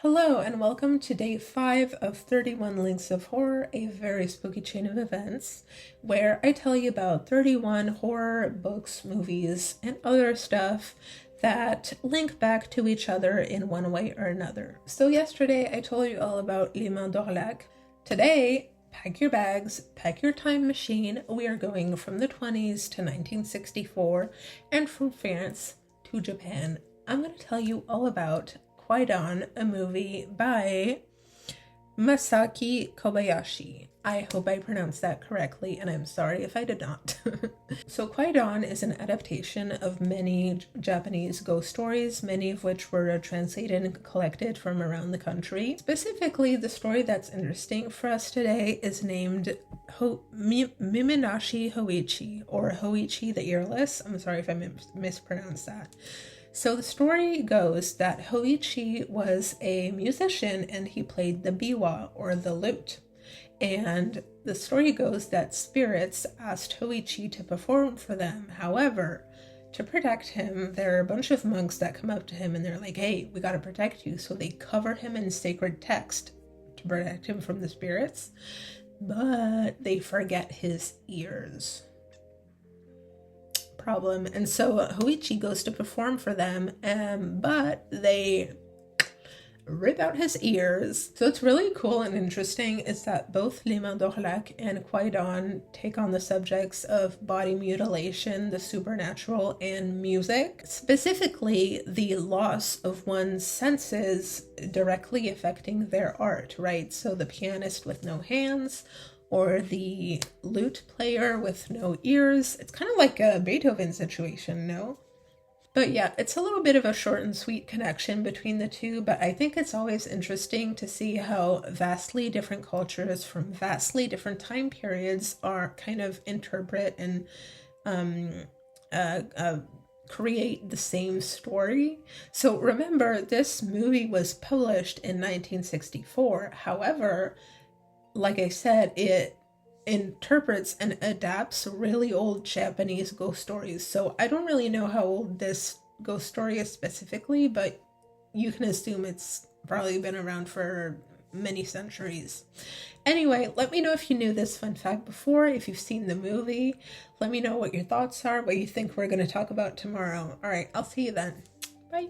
Hello and welcome to day 5 of 31 Links of Horror, a very spooky chain of events, where I tell you about 31 horror books, movies, and other stuff that link back to each other in one way or another. So yesterday I told you all about Les Mains d'Orlac. Today, pack your bags, pack your time machine. We are going from the 20s to 1964 and from France to Japan. I'm going to tell you all about Kwaidan, a movie by Masaki Kobayashi. I hope I pronounced that correctly, and I'm sorry if I did not. So Kwaidan is an adaptation of many Japanese ghost stories, many of which were translated and collected from around the country. Specifically, the story that's interesting for us today is named Miminashi Hoichi, or Hoichi the Earless. I'm sorry if I mispronounced that. So the story goes that Hoichi was a musician and he played the biwa, or the lute. And the story goes that spirits asked Hoichi to perform for them. However, to protect him, there are a bunch of monks that come up to him and they're like, hey, we gotta protect you. So they cover him in sacred text to protect him from the spirits, but they forget his ears. Problem. And so Hoichi goes to perform for them, but they rip out his ears. So it's really cool and interesting is that both Les Mains d'Orlac and Kwaidan take on the subjects of body mutilation, the supernatural, and music. Specifically, the loss of one's senses directly affecting their art, right? So the pianist with no hands, or the lute player with no ears. It's kind of like a Beethoven situation, no? But yeah, it's a little bit of a short and sweet connection between the two, but I think it's always interesting to see how vastly different cultures from vastly different time periods are kind of interpret and create the same story. So remember, this movie was published in 1964. However, like I said, it interprets and adapts really old Japanese ghost stories. So I don't really know how old this ghost story is specifically, but you can assume it's probably been around for many centuries. Anyway, let me know if you knew this fun fact before, if you've seen the movie. Let me know what your thoughts are, what you think we're going to talk about tomorrow. All right, I'll see you then. Bye.